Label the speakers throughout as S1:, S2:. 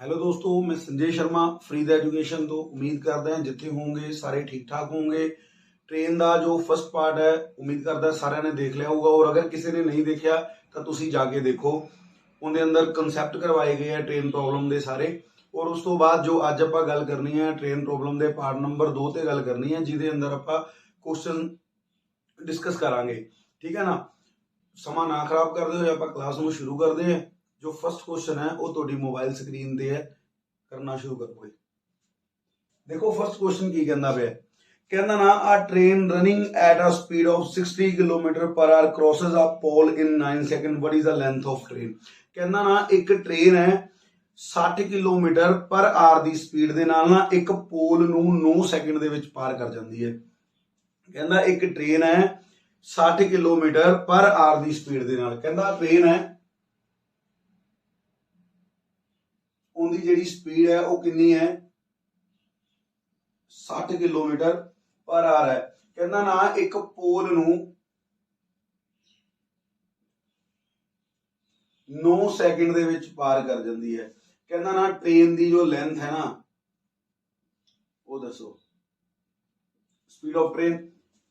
S1: Hello दोस्तों, मैं Sanjay Sharma free the education तो उम्मीद करते हैं जिथे होंगे सारे ठीक ठाक होंगे। ट्रेन का जो फर्स्ट पार्ट है उम्मीद करता है सारे ने देख लिया होगा, और अगर किसी ने नहीं देखा तो तुसी जाके देखो। उनके अंदर कंसैप्ट करवाए गए हैं ट्रेन प्रॉब्लम के सारे। और उस तो बाद जो अज आप गल करनी है ट्रेन प्रॉब्लम के पार्ट नंबर 2 ते गल करनी है, जिदे अंदर आप क्वेश्चन डिस्कस करांगे। ठीक है ना, समा ना खराब करते हुए आप क्लास में शुरू करते हैं। जो फर्स्ट क्वेश्चन है वो तो मोबाइल स्क्रीन ते है, करना शुरू करोगे। देखो फर्स्ट क्वेश्चन की कहना पे कहना ना, a train running at a speed of 60 kilometre per hour crosses a pole in 9 second, what is the length of train. कहना ना एक ट्रेन है 60 किलोमीटर पर आवर दी स्पीड दे नाल ना एक पोल नू 9 सेकंड दे विच पार कर जांदी है। कहंदा एक ट्रेन है 60 किलोमीटर पर आवर दी स्पीड दे नाल, कहंदा ट्रेन है उनकी जिहड़ी स्पीड है वो कितनी है 60 किलोमीटर पर आवर है। कहना ना एक पोल नू 9 सेकंड दे विच पार कर जाती है। कहना ना ट्रेन की जो लेंथ है ना वो दसो। Speed of train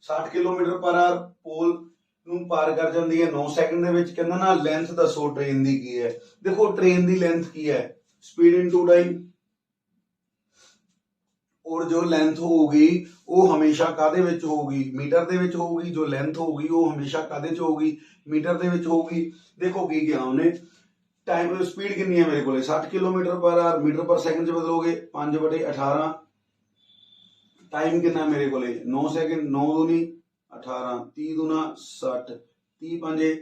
S1: 60 kilometre per hour, pole नू पार कर जाती है 9 सेकंड दे विच। कहना ना लेंथ दसो ट्रेन की की है। देखो ट्रेन की लेंथ की है स्पीड इनटू टाइम, और जो लेंथ होगी वो हमेशा कादे विच होगी, मीटर दे विच होगी। जो लेंथ होगी वो हमेशा कादे च होगी, मीटर दे विच होगी। देखो की किया हमने, टाइम स्पीड कितनी है मेरे को 60 kilometre per hour, metre per second च बदलोगे 5/18। टाइम कितना मेरे को 9 सेकंड, 9 दूनी 18, 30 दूना 60, 30 पंजे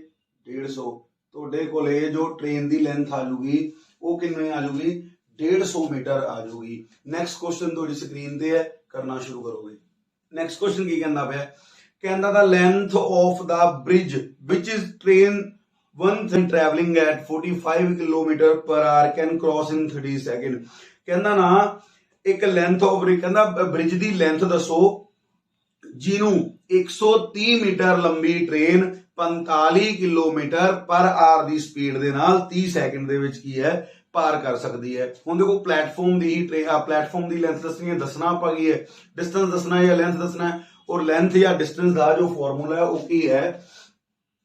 S1: 150। ਤੁਹਾਡੇ ਕੋਲੇ जो ट्रेन की लेंथ आ जूगी वो कितनी आ जूगी 150 मीटर आ जूगी। नैक्सट क्वेश्चन थोड़ी स्क्रीन ते है, करना शुरू करोगे। नैक्सट क्वेश्चन की कहता पे, कहता the length of the bridge which is train one travelling eight 45 kilometre per our can cross in 30 second. कहता ना एक लेंथ ऑफ कहता ब्रिज की लेंथ दसो जिन्हों 130 मीटर लंबी ट्रेन 45 किलोमीटर पर आवर की स्पीड के नाल 30 सेकंड दे विच की है पार कर सकती है। हुण देखो प्लेटफॉर्म की प्लेटफॉर्म की लेंथ दसनी है, दसना आपां की है डिस्टेंस दसना है या लेंथ दसना है। और लेंथ या डिस्टेंस का जो फॉर्मूला है वो की है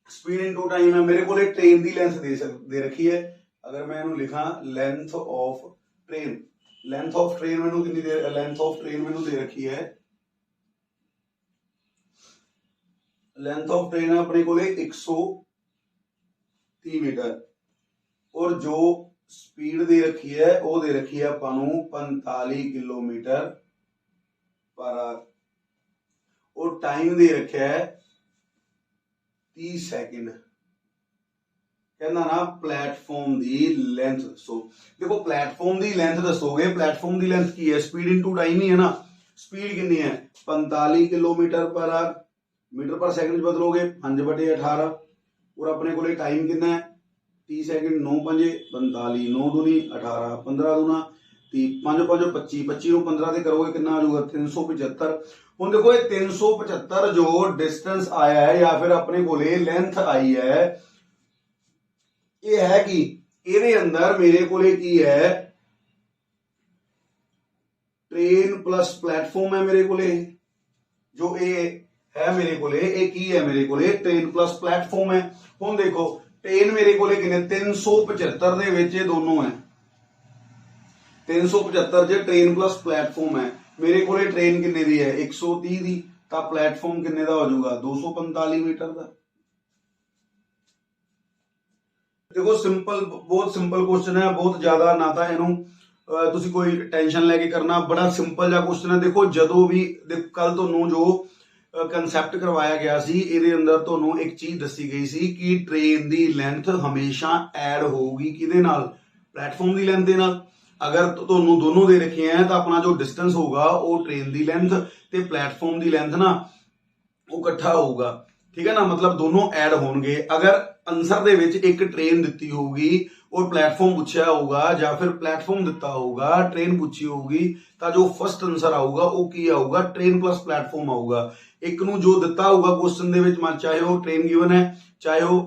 S1: स्पीड इनटू टाइम है। मेरे को ट्रेन की लेंथ दे रखी है। अगर मैं इन्हू लिखा length of train, length of train मैनू कितनी दे, लेंथ ऑफ ट्रेन मैनू दे रखी है, लेंथ ऑफ ट्रेन है अपने को 130 मीटर, और जो स्पीड दे रखी है वो दे रखी है आपू 45 किलोमीटर पर आवर, और टाइम दे रखा है 30 सेकंड। कहना ना प्लेटफॉर्म की लेंथ दसो। देखो प्लेटफॉर्म की लेंथ दसोगे, प्लेटफॉर्म की लेंथ की है स्पीड इनटू टाइम ही है ना। स्पीड कितनी है 45 kilometre per hour, metre per second बदलोगे 5/18, और अपने को टाइम कितना है 30 सेकंड, 9 पंजे 45, 9 दूनी 18, 15 दूना 30, 5 5 25, 25 15 से करोगे कितना आ जाऊगा 375। हम देखो ये 375 जो डिस्टेंस आया है या फिर अपने को लेंथ आई है, ये है कि ये अंदर मेरे को की है ट्रेन प्लस प्लेटफॉर्म है मेरे को जो ये है मेरे को की है मेरे को ट्रेन प्लस प्लेटफॉर्म है। हम देखो ट्रेन मेरे को कितने 375 दे विच दोनों है, 375 च ट्रेन प्लस प्लेटफॉर्म है। मेरे को ट्रेन किन्ने दी है 130 दी, तो प्लेटफॉर्म किन्ने दा हो जाऊगा 245 मीटर का। देखो सिंपल, बहुत सिंपल क्वेश्चन है, बहुत ज्यादा ना तो इनू तुसी कोई टेंशन लेके करना, बड़ा सिंपल जा क्वेश्चन है। देखो जदों भी कल तुहानू जो कंसैप्ट करवाया गया सी इहदे अंदर तुहानू एक चीज दसी गई सी कि ट्रेन की लेंथ हमेशा ऐड होगी किहदे नाल, प्लेटफॉर्म की लेंथ दे नाल। अगर तुहानू दोनों दे रखे हैं तो अपना जो डिस्टेंस होगा वो ट्रेन की लेंथ ते प्लेटफॉर्म की लेंथ ना वो इकट्ठा होगा। ठीक है ना, मतलब दोनों ऐड होंगे। अगर आंसर दे विच एक ट्रेन दिती होगी और प्लेटफॉर्म पूछा होगा, या फिर प्लेटफॉर्म दिता होगा ट्रेन पूछी होगी, तो जो फर्स्ट आंसर आऊगा वो की आऊगा ट्रेन प्लस प्लेटफॉर्म आऊगा। एक नू जो दिता होगा क्वेश्चन दे विच, चाहे वो ट्रेन गिवन है चाहे वो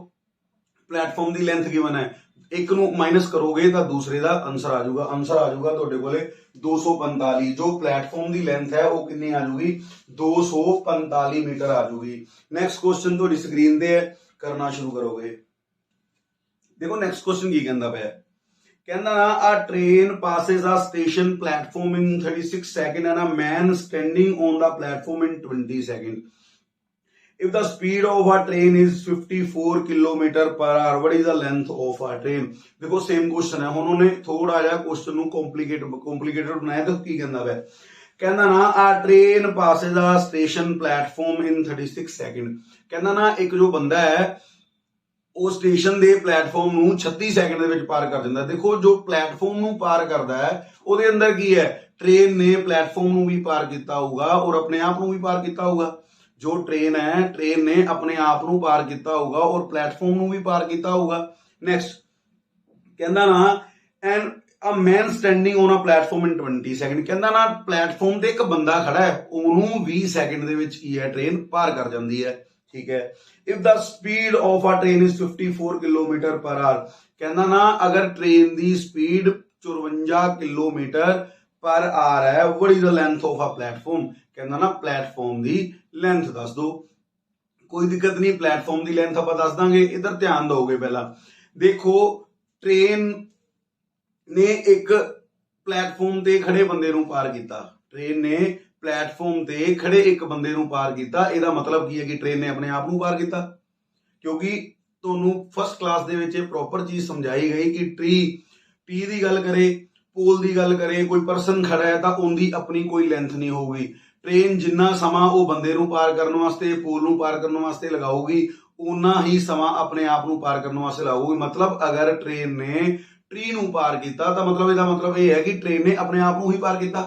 S1: प्लेटफॉर्म की लेंथ गिवन है, ਇੱਕ ਨੂੰ ਮਾਈਨਸ ਕਰੋਗੇ ਤਾਂ ਦੂਸਰੇ ਦਾ ਆंसर ਆ ਜਾਊਗਾ। ਆंसर ਆ ਜਾਊਗਾ ਤੁਹਾਡੇ ਕੋਲੇ 245। ਜੋ ਪਲੇਟਫਾਰਮ ਦੀ ਲੈਂਥ ਹੈ ਉਹ ਕਿੰਨੀ ਆ ਜਾਊਗੀ 245 ਮੀਟਰ ਆ ਜਾਊਗੀ। ਨੈਕਸਟ ਕੁਐਸਚਨ ਤੁਹਾਡੀ ਸਕਰੀਨ ਤੇ ਹੈ, ਕਰਨਾ ਸ਼ੁਰੂ ਕਰੋਗੇ। ਦੇਖੋ ਨੈਕਸਟ ਕੁਐਸਚਨ ਕੀ ਕਹਿੰਦਾ ਪਿਆ, ਕਹਿੰਦਾ ਨਾ a train passes a station platform in 36 second and a man standing on the platform in 20 second. If the speed of a train is 54 km per hour, what is the length of a train? देखो same question है, उन्होंने थोड़ा जिहा question ਨੂੰ complicated ਬਣਾਇਆ ਤੇ ਕੀ ਕਹਿੰਦਾ ਵੇ, ਕਹਿੰਦਾ ਨਾ a train passes a station platform in 36 second. ਕਹਿੰਦਾ ਨਾ ਇੱਕ ਜੋ ਬੰਦਾ ਹੈ ਉਹ ਸਟੇਸ਼ਨ ਦੇ ਪਲੇਟਫਾਰਮ ਨੂੰ 36 ਸੈਕਿੰਡ ਦੇ ਵਿੱਚ ਪਾਰ ਕਰ ਦਿੰਦਾ। ਦੇਖੋ ਜੋ ਪਲੇਟਫਾਰਮ ਨੂੰ ਪਾਰ ਕਰਦਾ ਹੈ ਉਹਦੇ ਅੰਦਰ ਕੀ ਹੈ, ਟ੍ਰੇਨ ਨੇ ਪਲੇਟਫਾਰਮ ਨੂੰ ਵੀ ਪਾਰ ਕੀਤਾ ਹੋਊਗਾ ਔਰ ਆਪਣੇ ਆਪ ਨੂੰ ਵੀ ਪਾਰ ਕੀਤਾ ਹੋਊਗਾ। जो ट्रेन है ट्रेन ने अपने आप ਨੂੰ ਪਾਰ ਕੀਤਾ ਹੋਊਗਾ ਔਰ ਪਲੇਟਫਾਰਮ ਨੂੰ ਵੀ ਪਾਰ ਕੀਤਾ ਹੋਊਗਾ। ਨੈਕਸਟ ਕਹਿੰਦਾ ਨਾ and a man standing on a platform in 20 second. ਕਹਿੰਦਾ ਨਾ ਪਲੇਟਫਾਰਮ ਤੇ ਇੱਕ ਬੰਦਾ ਖੜਾ ਹੈ ਉਹਨੂੰ 20 ਸੈਕਿੰਡ ਦੇ ਵਿੱਚ ਕੀ ਹੈ ਟ੍ਰੇਨ ਪਾਰ ਕਰ ਜਾਂਦੀ ਹੈ। ਠੀਕ ਹੈ। If the speed of a train is 54 kilometre per hour. ਕਹਿੰਦਾ ਨਾ ਅਗਰ ਟ੍ਰੇਨ ਦੀ ਸਪੀਡ 54 ਕਿਲੋਮੀਟਰ पर आर है, what is the length of a platform. कहना ना प्लेटफॉर्म दी लेंथ दस दो। कोई दिक्कत नहीं, प्लेटफॉर्म दी लेंथ आप दस देंगे। इधर ध्यान दोगे पहला, देखो ट्रेन ने एक प्लेटफॉर्म ते खड़े बंदे नूं पार कीता। ट्रेन ने प्लेटफॉर्म ते खड़े एक बंदे नूं पार कीता। इहदा मतलब की है कि ट्रेन ने अपने आप नूं पार कीता, क्योंकि तुहानूं फर्स्ट क्लास दे विच प्रॉपर चीज समझाई गई कि टी दी गल करे, पोल की गल करें, कोई परसन खड़ा है तो उनकी अपनी कोई लेंथ नहीं होगी। ट्रेन जिन्ना समा वो बंदे नूं पार करने वास्ते, पोल नूं पार करने वास्ते लगाऊगी, उन्ना ही समा अपने आप नूं पार करने वास्ते लगाऊगी। मतलब अगर ट्रेन ने ट्री नूं पार किया तो मतलब इसका मतलब यह है कि ट्रेन ने अपने आप नूं ही पार किया,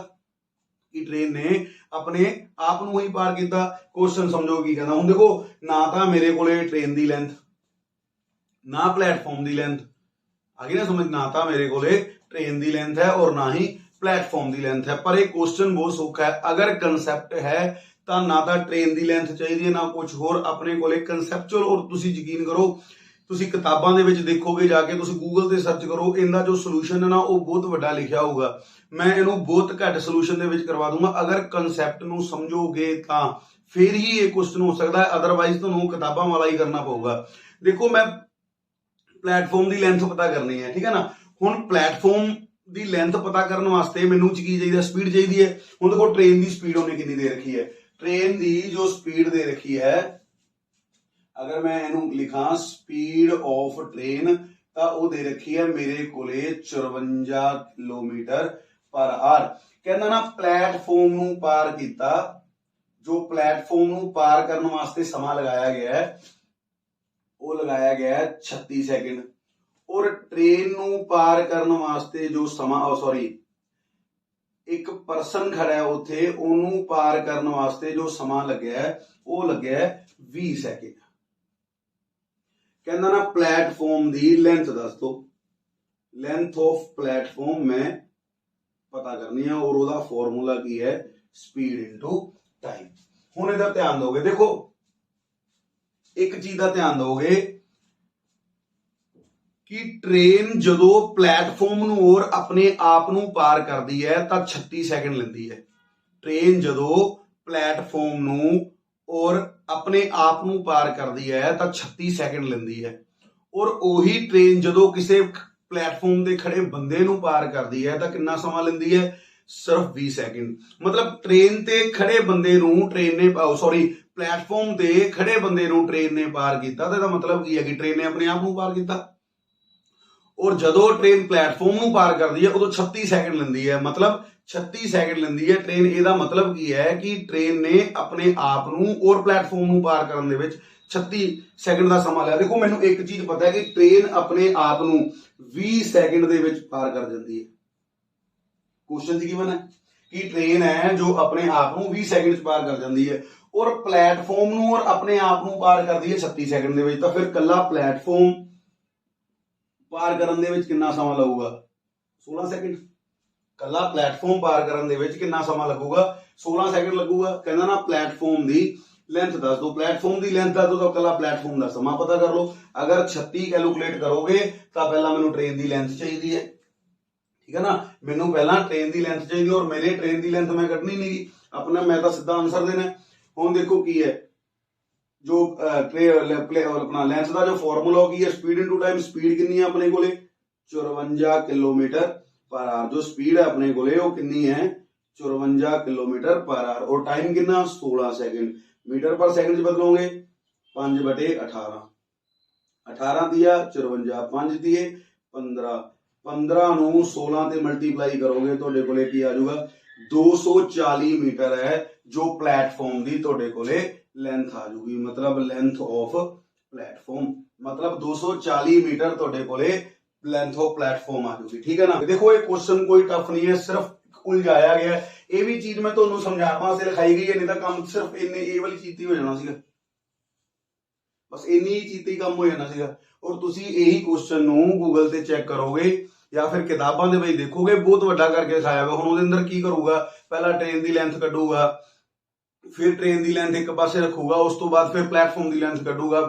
S1: कि ट्रेन ने अपने आप नूं ही पार किया। क्वेश्चन समझो की कहना। हुण देखो ना तो मेरे कोले ट्रेन की लेंथ ना प्लेटफॉर्म की लेंथ आ गई ना समझ, ना तो मेरे कोले ट्रेन की लेंथ है और ना ही प्लेटफॉर्म की लेंथ है। पर एक क्वेश्चन बहुत सौखा है, अगर कंसैप्ट है तो ना तो ट्रेन की लेंथ चाहिए ना कुछ होर, अपने को कंसैप्चुअल। और तुसी यकीन करो, तुसी किताबां दे विच देखोगे जाके, तुसी गूगल ते सर्च करो, इनका जो सोल्यूशन है ना वो बहुत वड्डा लिखा होगा। मैं इनू बहुत घट सोल्यूशन दे विच करवा दूंगा। अगर कंसैप्ट नू समझोगे तो फिर ही ये क्वेश्चन हो सकता है, अदरवाइज तुहानू किताबां वाला ही करना पऊगा। देखो मैं प्लेटफॉर्म की लेंथ पता करनी है, ठीक है ना। हुण प्लेटफॉर्म की लेंथ पता करने वास्ते मैनू की चाहिए, स्पीड चाहिए। हुण देखो ट्रेन की स्पीड उन्हें कितनी दे रखी है, ट्रेन की जो स्पीड दे रखी है, अगर मैं इनू लिखा स्पीड ऑफ ट्रेन तो वो दे रखी है मेरे कोले 54 किलोमीटर पर आवर। कहना ना प्लेटफॉर्म नू पार किया, जो प्लेटफॉर्म नू पार करने वास्ते समा लगाया गया है वो लगाया गया है 36 सैकेंड। और ट्रेन नू पार करने वास्ते जो समा सॉरी एक परसन खड़ा है उत्थे, ओनू पार करने वास्ते जो समा लग्या है वो लग्या है 20 सैकेंड। कहना ना प्लेटफॉर्म दी लेंथ दस दो। लेंथ ऑफ प्लेटफॉर्म में पता करनी है और ओदा फॉर्मूला की है स्पीड इनटू टाइम। हुण इधर ध्यान दोगे, देखो एक चीज का ध्यान दोगे कि ट्रेन जो प्लेटफॉर्म नू और अपने आप नू पार करती है तो 36 सैकेंड लेंदी है। ट्रेन जो प्लेटफॉर्म नू और अपने आप नू पार करती है तो 36 सैकेंड लेंदी है। और उही ट्रेन जो किसी प्लेटफॉर्म के खड़े बंदे नू पार करती है तो कितना समा लेंदी है, सिर्फ 20 सैकेंड। मतलब ट्रेन ते खड़े बंदे नू ट्रेन ने सॉरी प्लेटफॉर्म ते खड़े बंदे नू ट्रेन ने पार किया, तो मतलब की है कि ट्रेन ने अपने आप नू पार किया। और जदों ट्रेन प्लेटफॉर्म नू पार करती है उदों 36 सैकेंड लेंदी है। मतलब 36 सैकेंड लेंदी है ट्रेन। इहदा मतलब की है कि ट्रेन ने अपने आप नू और प्लेटफॉर्म नू पार करन दे विच 36 सैकेंड का समा लिया। देखो मैनू एक चीज पता है कि ट्रेन अपने आप नू 20 सैकेंड दे विच पार कर जाती है। क्वेश्चन की गिवन है कि ट्रेन है जो अपने आप नू 20 सैकेंड च पार कर जाती है और प्लेटफॉर्म नू और अपने आप नू पार करती है 36 सैकेंड दे विच। तो फिर कल्ला प्लेटफॉर्म पार करन दे विच कितना समा लगूगा, 16 सैकेंड। कल्ला प्लेटफॉर्म पार करन दे विच कितना समा लगूगा, 16 सैकेंड लगूगा। कहना ना प्लेटफॉर्म दी लेंथ दस दो, प्लेटफॉर्म की लेंथ दस दो, तो कला प्लेटफॉर्म का समा पता कर लो। अगर 36 कैलकुलेट करोगे तो पहला मैनू ट्रेन की लेंथ चाहिए है, ठीक है ना, मैनू पहला ट्रेन की लेंथ चाहिए और मेरे ट्रेन की लेंथ मैं कटनी नहीं अपना, मैं तो सीधा आंसर देना। हुण देखो की है जो अपना लेंथ का जो फॉर्मूला की है, स्पीड इनटू टाइम, स्पीड कितनी है अपने को 54 किलोमीटर पर आवर, जो स्पीड है अपने को वो कितनी है 54 किलोमीटर पर आवर, और टाइम कितना 16 सेकंड, मीटर पर सेकंड बदलोगे 5/18, 18 दिया 54, 5 दिए 15, 15 ਨੂੰ 16 ਤੇ ਮਲਟੀਪਲਾਈ ਕਰੋਗੇ ਤੁਹਾਡੇ ਕੋਲੇ ਕੀ ਆ ਜਾਊਗਾ 240 ਮੀਟਰ ਹੈ ਜੋ ਪਲੇਟਫਾਰਮ ਦੀ ਤੁਹਾਡੇ ਕੋਲੇ ਲੈਂਥ ਆ ਜਾਊਗੀ, मतलब ਲੈਂਥ ਆਫ ਪਲੇਟਫਾਰਮ, मतलब 240 ਮੀਟਰ ਤੁਹਾਡੇ ਕੋਲੇ ਲੈਂਥ ਆਫ ਪਲੇਟਫਾਰਮ ਆ ਜਾਊਗੀ, ਠੀਕ ਹੈ ਨਾ। ਦੇਖੋ ਇਹ ਕੁਐਸਚਨ ਕੋਈ ਟਫ ਨਹੀਂ ਹੈ, ਸਿਰਫ ਉਲਝਾਇਆ ਗਿਆ ਹੈ, ਇਹ ਵੀ ਚੀਜ਼ ਮੈਂ ਤੁਹਾਨੂੰ ਸਮਝਾਉਣ ਵਾਸਤੇ ਲਿਖਾਈ ਗਈ ਹੈ, ਨਹੀਂ ਤਾਂ ਕੰਮ ਸਿਰਫ ਇੰਨੇ ਇਹ ਵਾਲੀ ਚੀਜ਼ ਹੀ ਹੋ ਜਾਣਾ ਸੀਗਾ, बस इन्नी चीज ही काम हो जाना सीगा। और तुसी यही क्वेश्चन नू गूगल ते चेक करोगे या फिर किताबां दे विच देखोगे, बहुत वड्डा करके दिखाया हुआ। हुण उहदे अंदर की करूगा, पहला ट्रेन दी लेंथ कढूगा, फिर ट्रेन दी लेंथ एक पासे रखूगा, उस तो बाद फिर प्लेटफॉर्म दी लेंथ कढूगा,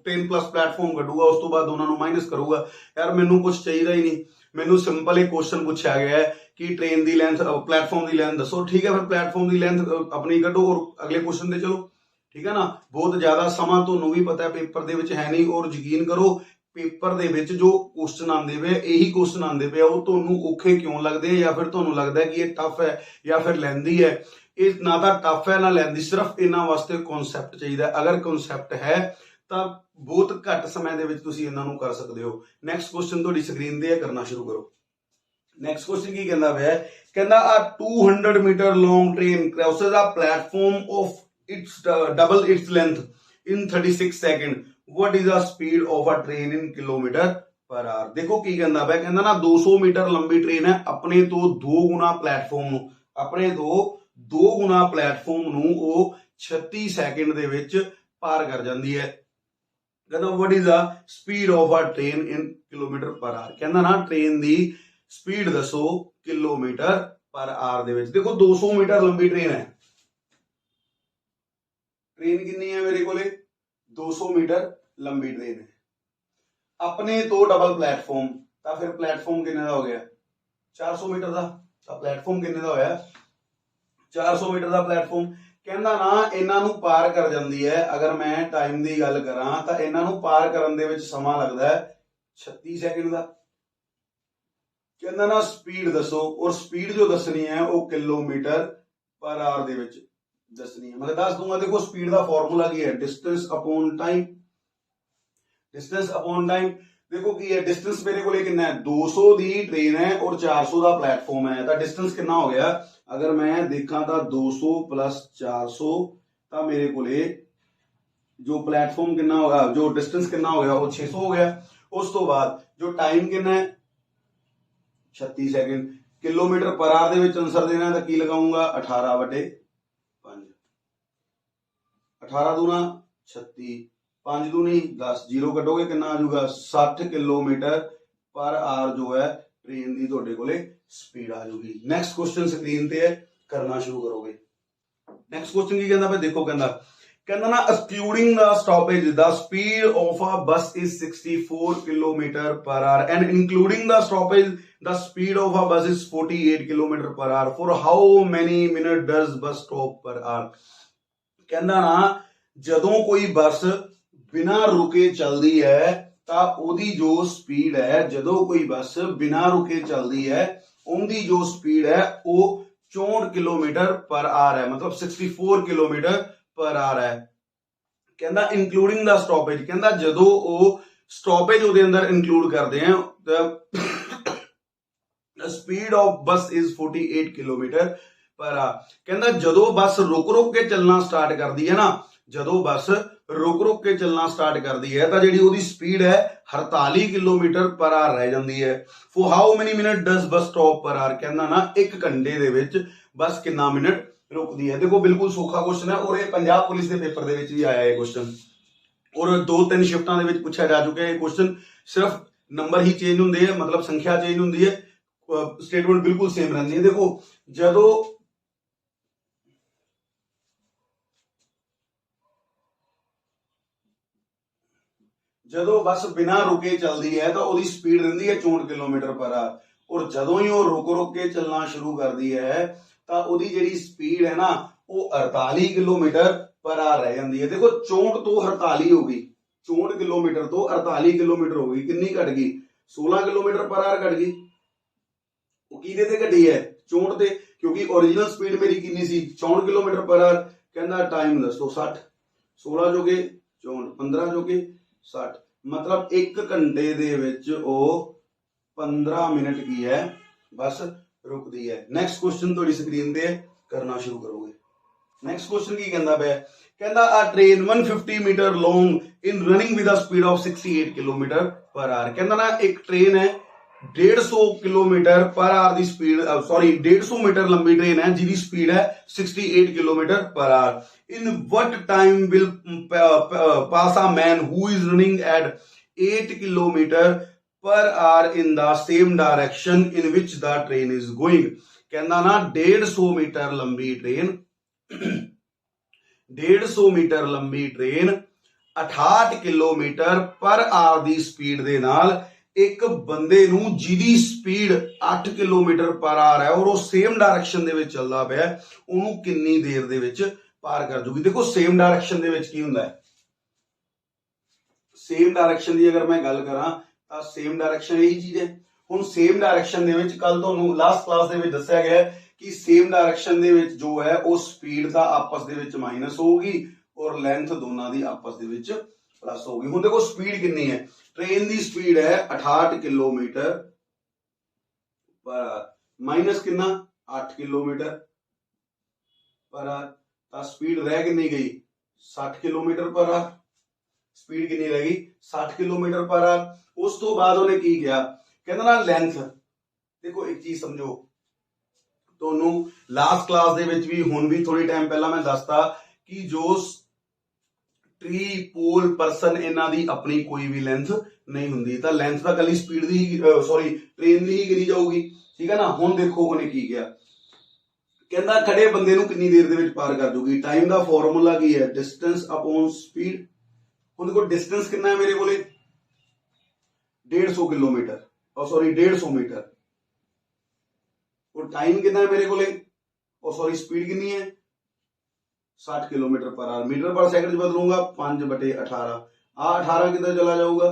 S1: ट्रेन प्लस प्लेटफॉर्म कढूगा, उस तो बाद दोनों नू माइनस करूगा। यार मैनू कुछ चाहिए ही नहीं, मैनू सिंपल एक क्वेश्चन पूछा गया है कि ट्रेन दी लेंथ प्लेटफॉर्म दी लेंथ दसो, ठीक है, फिर प्लेटफॉर्म दी लेंथ अपनी कढो और अगले क्वेश्चन ते चलो, ठीक है ना। बहुत ज्यादा समा तुहानू भी पता है पेपर दे विच है नहीं, और यकीन करो पेपर दे विच जो क्वेश्चन आंदे पे, यही क्वेश्चन आंदे पे वो तुहानू औखे क्यों लगदे हैं, या फिर तुहानू लगदा है कि ये टफ है या फिर लैंदी है। ये ना तो टफ है ना लैंदी, सिर्फ इन्हां वास्ते कॉन्सैप्ट चाहिए। अगर कॉन्सैप्ट है तो बहुत घट समय दे विच तुसीं इन्हां नू कर सकदे हो। नैक्सट क्वेश्चन तुहाडी स्क्रीन ते है, करना शुरू करो। नैक्सट क्वेश्चन की कहंदा पिया, कहंदा a 200 metre long train crosses a platform of its double its length in 36 second, what is the speed of a train in kilometer per hour। देखो की कहंदा पिया, कहंदा ना 200 मीटर लंबी ट्रेन है, अपने तो 2 गुना प्लेटफॉर्म नू, अपने तो 2 गुना प्लेटफॉर्म नू वो 36 सैकंड दे विच पार कर जांदी है। कहंदा what is the speed of a train in kilometer per hour, कहंदा ना ट्रेन दी स्पीड दसो किलोमीटर पर आवर दे विच। देखो 200 मीटर लंबी ट्रेन है, ट्रेन कितनी है मेरे को 200 मीटर लंबी ट्रेन है, अपने तो डबल प्लेटफॉर्म, तो फिर प्लेटफॉर्म कितने का हो गया 400 मीटर का, तो प्लेटफॉर्म कितने का होया 400 मीटर का प्लेटफॉर्म। कहंदा ना इन्हां नू पार कर जांदी है, अगर मैं टाइम की गल करां तो इन्हां नू पार करन दे विच समा लगदा है 36 सैकंड का। कहंदा ना स्पीड दसो, और स्पीड जो दसनी है वो किलोमीटर पर आवर दे विच दसनी है, मतलब दस दूंगा। देखो स्पीड का फॉर्मूला की है distance upon time, distance upon time. देखो की है डिस्टेंस मेरे को कितना है 200 दी ट्रेन है और 400 का प्लेटफॉर्म है, तो डिस्टेंस कितना हो गया, अगर मैं देखा था 200 प्लस 400 तो मेरे को जो प्लेटफॉर्म कितना होगा, जो डिस्टेंस कितना हो गया वो 600 हो गया। उस तो बाद जो टाइम कितना है 36 second, kilometre per our they which answer देना है तो की लगाऊंगा 18/5, 18 दूना 36, 5 दूनी 10, जीरो कटोगे कितना आ जाऊगा 60 किलोमीटर पर आवर जो है ट्रेन की तुहाडे कोले स्पीड आ जाऊगी। नैक्सट क्वेश्चन स्क्रीन ते है, करना शुरू करोगे। नैक्सट क्वेश्चन की कहंदा, देखो कहंदा ना excluding the stoppage the speed of a bus is 64 kilometre per hour and including the stoppage the speed of a bus is 48 kilometre per hour, for how many minute does bus stop per hour. कहंदा ना जदों कोई बस बिना रुके चलती है तो ओदी जो स्पीड है, जदों कोई बस बिना रुके चलती है उनकी जो स्पीड है वो 64 किलोमीटर पर आवर है, मतलब 64 किलोमीटर पर आवर है। कहंदा इंक्लूडिंग द स्टॉपेज, कहंदा जदों वो स्टॉपेज उहदे अंदर इंक्लूड करते हैं द स्पीड ऑफ बस इज 48 किलोमीटर पर आवर। कहंदा जदों बस रुक रुक के चलना स्टार्ट करती है ना, जदों बस रुक रुक के चलना स्टार्ट करती है तो जिहड़ी ओहदी स्पीड है 48 किलोमीटर पर आवर रह जाती है। For how many minute does bus stop per hour, कहंदा ना 1 घंटे दे विच बस कितना मिनट रुकदी है। देखो बिल्कुल सौखा क्वेश्चन है, और ये पंजाब पुलिस के पेपर दे विच भी आया है क्वेश्चन, और 2-3 शिफ्टां दे विच पूछा जा चुका है क्वेश्चन, सिर्फ नंबर ही चेंज हुंदे है, मतलब संख्या चेंज हुंदी है, स्टेटमेंट बिल्कुल सेम रहंदी है। देखो जदों ਜਦੋਂ ਬਸ ਬਿਨਾਂ ਰੁਕੇ ਚੱਲਦੀ ਹੈ ਤਾਂ ਉਹਦੀ ਸਪੀਡ ਰਹਿੰਦੀ ਹੈ 64 ਕਿਲੋਮੀਟਰ ਪਰ ਆਰ, ਔਰ ਜਦੋਂ ਹੀ ਉਹ ਰੁਕ ਕੇ ਚੱਲਣਾ ਸ਼ੁਰੂ ਕਰਦੀ ਹੈ ਤਾਂ ਉਹਦੀ ਜਿਹੜੀ ਸਪੀਡ ਹੈ ਨਾ ਉਹ 48 ਕਿਲੋਮੀਟਰ ਪਰ ਆਰ ਰਹਿ ਜਾਂਦੀ ਹੈ। ਦੇਖੋ 64 ਤੋਂ 48 ਹੋ ਗਈ, 64 ਕਿਲੋਮੀਟਰ ਤੋਂ 48 ਕਿਲੋਮੀਟਰ ਹੋ ਗਈ, ਕਿੰਨੀ ਘਟ ਗਈ? 16 ਕਿਲੋਮੀਟਰ ਪਰ ਆਰ ਘਟ ਗਈ। ਉਹ ਕਿਹਦੇ ਤੇ ਘਟੀ ਹੈ? 64 ਤੇ, ਕਿਉਂਕਿ ओरिजिनल स्पीड मेरी कितनी सी 64 किलोमीटर पर आवर। कहना टाइम दसो 60, 16 जो के 64, 15 जो के 60, मतलब 1 घंटे दे विच ਉਹ 15 मिनट की है बस रुकदी है। नैक्सट क्वेश्चन थोड़ी स्क्रीन ते करना शुरू करोगे। नैक्सट क्वेश्चन की कहता पे, कहता a train 150 metre long in running with a speed of 68 kilometre per hour. कहता ना एक ट्रेन है 150 किलोमीटर पर आवर दी स्पीड, सॉरी 150 मीटर लंबी ट्रेन है जिसकी स्पीड है 68 kilometre per hour. In what time will pass a man who is running at 8 kilometre per hour in the same direction in which the train is going. कहना ना 150 metre लंबी train 150 metre लंबी train 68 kilometre per hour दी speed दे नाल एक बंदे नू जिहदी speed 8 kilometre per our है और वो सेम डायरेक्शन दे विच चलदा पिया ओनू किन्नी देर दे विच पार कर जूगी। देखो सेम डायरेक्शन दे विच की हुंदा है, सेम डायरेक्शन की अगर मैं गल करा तो सेम डायरेक्शन यही चीज है। हुण सेम डायरेक्शन दे विच कल तुहानू लास्ट क्लास दे विच दस्सिया गया कि सेम डायरेक्शन दे विच जो है वो स्पीड दा आपस दे विच माइनस होगी और लेंथ दोनों दी आपस दे विच प्लस होगी। हुण देखो स्पीड कितनी है, ट्रेन दी स्पीड है 68 किलोमीटर पर आवर माइनस कितना 8 किलोमीटर पर आवर, तो स्पीड रह कितनी गई 60 किलोमीटर पर आवर। स्पीड कितनी रह गई 60 किलोमीटर पर आवर। उस तो बाद उन्हें की किया, कहता ना लेंथ। देखो एक चीज समझो, ਤੁਹਾਨੂੰ लास्ट क्लास ਦੇ ਵਿੱਚ ਵੀ ਹੁਣ ਵੀ ਥੋੜੀ ਟਾਈਮ ਪਹਿਲਾਂ ਮੈਂ ਦੱਸਤਾ ਕਿ ਜੋ ट्री पोल परसन इन्हां दी अपनी कोई भी लेंथ नहीं हुंदी, तां लेंथ तां कली स्पीड दी ही सॉरी ट्रेन दी ही गिनी जाऊगी, ठीक है ना। हुण देखो उन्हें की किया, कहंदा खड़े बंदे नूं कितनी देर दे विच पार कर जूगी। टाइम दा फार्मूला की है डिस्टेंस अपॉन स्पीड। हुण देखो डिस्टेंस कितना है मेरे कोले 150 किलोमीटर और सॉरी 150 मीटर, और टाइम कितना है मेरे कोले और सॉरी स्पीड कितनी है 60 kilometre per hour. Metre per second बदलूंगा 5/18, आ 18 किधर चला जाऊगा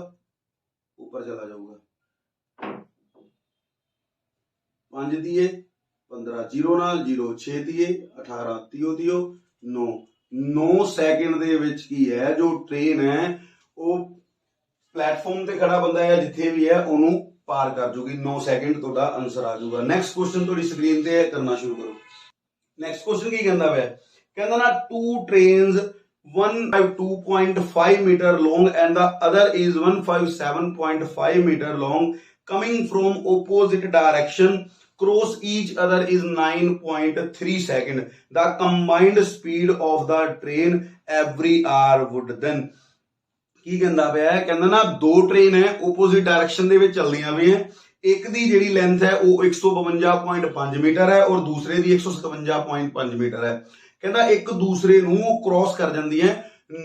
S1: ऊपर चला जाऊगा। 5 दिए 15, 0 नाल 0, 6 दिए 18, 30 9, 9 सैकंड दे विच की है जो ट्रेन है वो प्लेटफॉर्म ते खड़ा बंदा है जिथे भी है ओनू पार कर जूगी। 9 सैकंड तुहाडा आंसर आ जाऊगा। नैक्सट क्वेश्चन तुहाडी स्क्रीन ते करना शुरू करो। नैक्सट क्वेश्चन की कहंदा है, कहंदा ना two trains, one 2.5 meter long and the other is 157.5 meter long, coming from opposite direction, cross each other is 9.3 second. The combined speed of the train every hour would then। की कहंदा पिया है, कहंदा ना दो ट्रेन है opposite direction दे विच चलदियां भी हैं, एक दी जिहड़ी लेंथ है वो 152.5 मीटर है और दूसरे दी 157.5 मीटर है। कहता एक दूसरे नूं क्रॉस कर जांदी है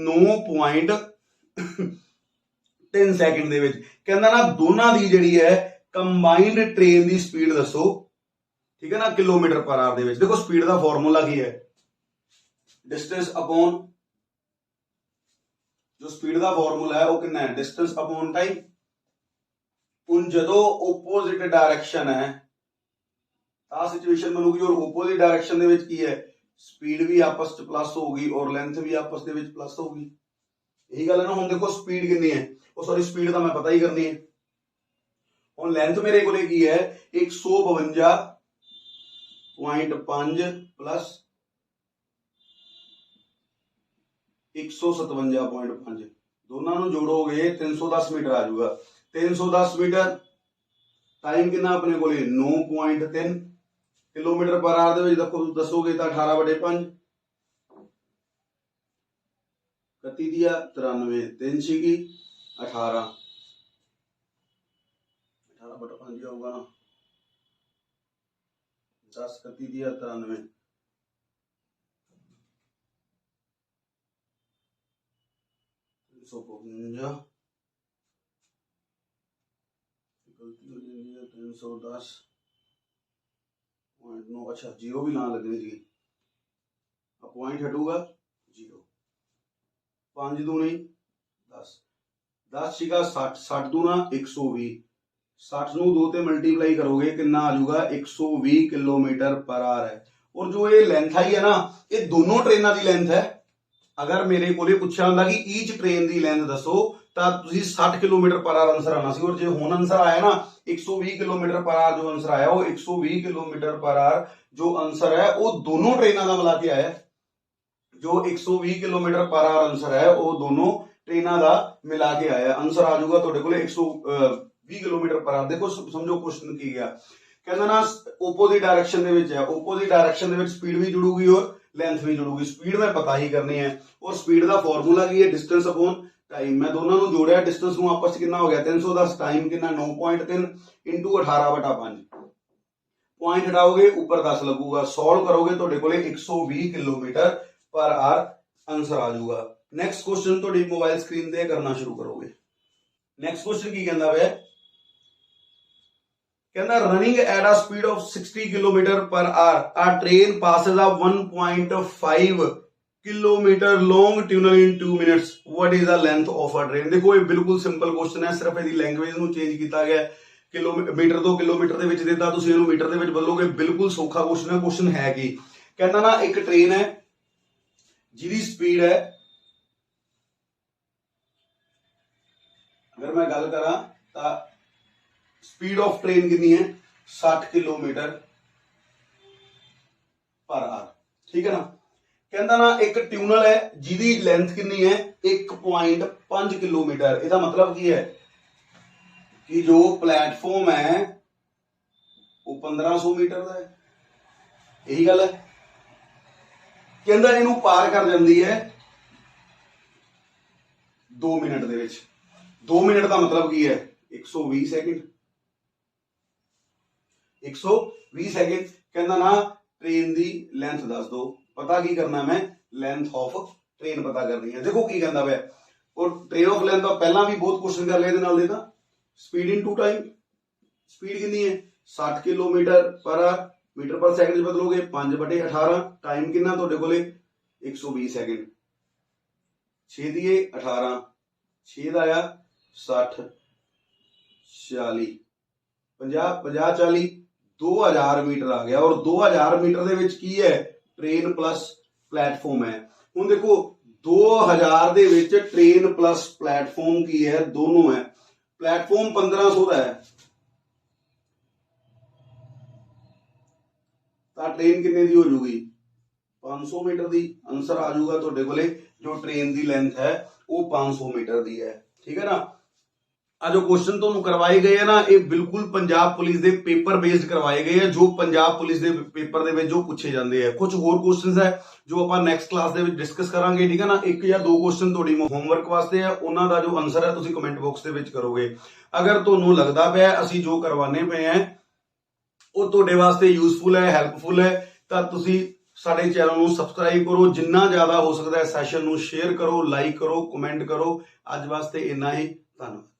S1: 9.3 सैकंड दे विच। कहंदा ना दोनां दी जिहड़ी है कंबाइंड ट्रेन दी स्पीड दसो, ठीक है ना, किलोमीटर पर आवर दे विच। देखो स्पीड दा फार्मूला की है डिस्टेंस अपॉन, जो स्पीड दा फार्मूला है वो कितना है डिस्टेंस अपॉन टाइम। हुण जदों ओपोजिट डायरेक्शन है आ सिचुएशन बनूगी और ओपोजिट डायरेक्शन दे विच की है स्पीड भी आपस च प्लस होगी और लेंथ भी आपस दे विच प्लस होगी। यही गल है ना। हुण देखो स्पीड कितनी है, ओ सॉरी स्पीड तो मैं पता ही करनी है। हुण लेंथ मेरे कोले की है 152.5 प्लस 157.5, दोनों नूं जोड़ोगे 310 मीटर आ जाऊगा। 310 मीटर टाइम कितना अपने कोले 9.3 किलोमीटर पर आवर दे विच दसोगे तो 18/5, 31 दिया 93, 3 छीगी 18, 18/5 होगा ना, 10 31 दिया 93, 352 गलती हो जाती है 310.9 अच्छा जीरो भी ना लगनी चाहिए पॉइंट हटूगा जीरो 5 दूनी 10 10 सीगा 60 60 दूना 120 60 ਨੂੰ 2 ਤੇ ਮਲਟੀਪਲਾਈ ਕਰੋਗੇ ਕਿੰਨਾ ਆ ਜਾਊਗਾ 120 ਕਿਲੋਮੀਟਰ ਪਰ ਆਰ ਹੈ ਔਰ ਜੋ ਇਹ ਲੈਂਥ ਆਈ ਹੈ ਨਾ ਇਹ ਦੋਨੋਂ ਟ੍ਰੇਨਾਂ ਦੀ ਲੈਂਥ ਹੈ ਅਗਰ ਮੇਰੇ ਕੋਲੇ ਪੁੱਛਿਆ ਹੁੰਦਾ ਕਿ ਈਚ ਟ੍ਰੇਨ ਦੀ ਲੈਂਥ ਦੱਸੋ ਤਾਂ ਤੁਸੀਂ 60 ਕਿਲੋਮੀਟਰ ਪਰ ਆਰ ਆਨਸਰ ਆਣਾ ਸੀ ਔਰ ਜੇ ਹੁਣ ਆਨਸਰ ਆਇਆ ਨਾ 120 ਕਿਲੋਮੀਟਰ ਪਰ ਆਰ ਜੋ ਆਨਸਰ ਆਇਆ ਉਹ 120 ਕਿਲੋਮੀਟਰ ਪਰ ਆਰ ਜੋ ਆਨਸਰ ਹੈ ਉਹ ਦੋਨੋਂ ਟ੍ਰੇਨਾਂ ਦਾ ਮਿਲਾ ਕੇ ਆਇਆ ਜੋ 120 ਕਿਲੋਮੀਟਰ ਪਰ ਆਰ ਆਨਸਰ ਹੈ ਉਹ ਦੋਨੋਂ ਟ੍ਰੇਨਾਂ ਦਾ ਮਿਲਾ ਕੇ ਆਇਆ ਆਨਸਰ ਆ ਜਾਊਗਾ ਤੁਹਾਡੇ ਕੋਲੇ 120 ਕਿਲੋਮੀਟਰ ਪਰ ਆਰ ਦੇਖੋ ਸਮਝੋ ਕੁਐਸਚਨ ਕੀ ਗਿਆ ਕਹਿੰਦਾ ਨਾ opposite डायरेक्शन ਦੇ ਵਿੱਚ ਹੈ opposite डायरेक्शन ਦੇ ਵਿੱਚ ਸਪੀਡ ਵੀ ਜੁੜੂਗੀ ਔਰ ਲੈਂਥ ਵੀ ਜੁੜੂਗੀ ਸਪੀਡ ਮੈਂ ਪਤਾ ਹੀ ਕਰਨੀ ਹੈ ਔਰ ਸਪੀਡ ਦਾ ਫਾਰਮੂਲਾ ਕੀ ਹੈ ਡਿਸਟੈਂਸ ਅਪੋਨ ਟਾਈਮ ਮੈਂ ਦੋਨਾਂ ਨੂੰ ਜੋੜਿਆ ਡਿਸਟੈਂਸ ਨੂੰ ਆਪਸ ਵਿੱਚ ਕਿੰਨਾ ਹੋ ਗਿਆ 310 ਟਾਈਮ ਕਿੰਨਾ 9.3 into 18/5 ਪੁਆਇੰਟ ਹਟਾਓਗੇ ਉੱਪਰ 10 ਲੱਗੂਗਾ ਸੋਲਵ ਕਰੋਗੇ ਤੁਹਾਡੇ ਕੋਲੇ 120 ਕਿਲੋਮੀਟਰ ਪਰ ਆਰ ਆਨਸਰ ਆ ਜਾਊਗਾ ਨੈਕਸਟ ਕੁਐਸਚਨ ਤੁਹਾਡੀ ਮੋਬਾਈਲ ਸਕਰੀਨ ਤੇ ਕਰਨਾ ਸ਼ੁਰੂ ਕਰੋਗੇ ਨੈਕਸਟ ਕੁਐਸਚਨ ਕੀ ਕਹਿੰਦਾ ਵੇ कहना running at a speed of 60 kilometre पर hour a train passes a 1.5 kilometre long tunnel in 2 minutes what is the length of a train देखो ये बिल्कुल सिंपल क्वेश्चन है सिर्फ ਇਹਦੀ ਲੈਂਗੁਏਜ ਨੂੰ ਚੇਂਜ ਕੀਤਾ ਗਿਆ ਕਿਲੋਮੀਟਰ ਤੋਂ ਕਿਲੋਮੀਟਰ ਦੇ ਵਿੱਚ ਦਿੱਤਾ ਤੁਸੀਂ ਇਹਨੂੰ ਮੀਟਰ ਦੇ ਵਿੱਚ ਬਦਲੋਗੇ ਬਿਲਕੁਲ ਸੌਖਾ ਕੁਐਸਚਨ ਹੈ ਕੀ ਕਹਿੰਦਾ ਨਾ ਇੱਕ ਟ੍ਰੇਨ ਹੈ ਜਿਹਦੀ ਸਪੀਡ ਹੈ अगर मैं गल करा ਤਾਂ स्पीड ऑफ ट्रेन कितनी है 60 किलोमीटर पर आवर ठीक है ना कहता ना एक ट्यूनल है जिदी लेंथ कितनी है 1.5 किलोमीटर इसका मतलब की है कि जो प्लेटफॉर्म है वो 1500 मीटर का है यही गल है कहता इनू पार कर जाती है 2 मिनट दे विच 2 मिनट का मतलब की है 120 सेकंड 120 सेकंड कहना ना ट्रेन दी लेंथ दस दो पता की करना मैं लेंथ ऑफ ट्रेन पता करनी है देखो की कहता है और ट्रेन ऑफ लेंथ पहला भी बहुत क्वेश्चन कर लिया नाल देता speed into time speed कितनी है 60 kilometre per hour metre per second बदलोगे 5/18 टाइम कितना ਤੁਹਾਡੇ ਕੋਲੇ 120 सेकंड 6 दिए 18 6 ਦਾ ਆਇਆ 60 40 50 50 40 2000 मीटर आ गया और 2000 मीटर ਦੇ ਵਿੱਚ ਕੀ ਹੈ ट्रेन प्लस प्लेटफॉर्म है ਹੁਣ ਦੇਖੋ 2000 ਦੇ ਵਿੱਚ ट्रेन प्लस प्लेटफॉर्म की है दोनों है प्लेटफॉर्म 1500 ਦਾ है ਤਾਂ ट्रेन कितने ਦੀ ਹੋ ਜੂਗੀ 500 मीटर ਦੀ ਆਨਸਰ ਆ ਜਾਊਗਾ ਤੁਹਾਡੇ ਕੋਲੇ ਜੋ ट्रेन ਦੀ ਲੈਂਥ ਹੈ ਉਹ 500 मीटर ਦੀ ਹੈ ठीक है ना आ जो क्वेश्चन ਤੁਹਾਨੂੰ ਕਰਵਾਏ ਗਏ ਆ ਨਾ ਇਹ ਬਿਲਕੁਲ ਪੰਜਾਬ ਪੁਲਿਸ ਦੇ ਪੇਪਰ ਬੇਸਡ ਕਰਵਾਏ ਗਏ ਆ ਜੋ ਪੰਜਾਬ ਪੁਲਿਸ ਦੇ ਪੇਪਰ ਦੇ ਵਿੱਚ ਜੋ ਪੁੱਛੇ ਜਾਂਦੇ ਆ ਕੁਝ ਹੋਰ ਕੁਐਸਚਨਸ ਹੈ ਜੋ ਆਪਾਂ ਨੈਕਸਟ ਕਲਾਸ ਦੇ ਵਿੱਚ ਡਿਸਕਸ ਕਰਾਂਗੇ ਠੀਕ ਹੈ ਨਾ ਇੱਕ ਜਾਂ ਦੋ ਕੁਐਸਚਨ ਤੁਹਾਡੀ ਹੋਮਵਰਕ ਵਾਸਤੇ ਆ ਉਹਨਾਂ ਦਾ ਜੋ ਆਨਸਰ ਹੈ ਤੁਸੀਂ ਕਮੈਂਟ ਬਾਕਸ ਦੇ ਵਿੱਚ ਕਰੋਗੇ ਅਗਰ ਤੁਹਾਨੂੰ ਲੱਗਦਾ ਪਿਆ ਅਸੀਂ ਜੋ ਕਰਵਾਉਣੇ ਪਏ ਆ ਉਹ ਤੁਹਾਡੇ ਵਾਸਤੇ ਯੂਸਫੁਲ ਹੈ ਹੈਲਪਫੁਲ ਹੈ ਤਾਂ ਤੁਸੀਂ ਸਾਡੇ ਚੈਨਲ ਨੂੰ ਸਬਸਕ੍ਰਾਈਬ ਕਰੋ ਜਿੰਨਾ ਜ਼ਿਆਦਾ ਹੋ ਸਕਦਾ ਹੈ ਸੈਸ਼ਨ ਨੂੰ ਸ਼ੇਅਰ ਕਰੋ ਲਾਈਕ ਕਰੋ ਕਮੈਂਟ ਕਰੋ ਅੱਜ ਵਾਸਤੇ ਇੰਨਾ ਹੀ ਧੰਨਵਾਦ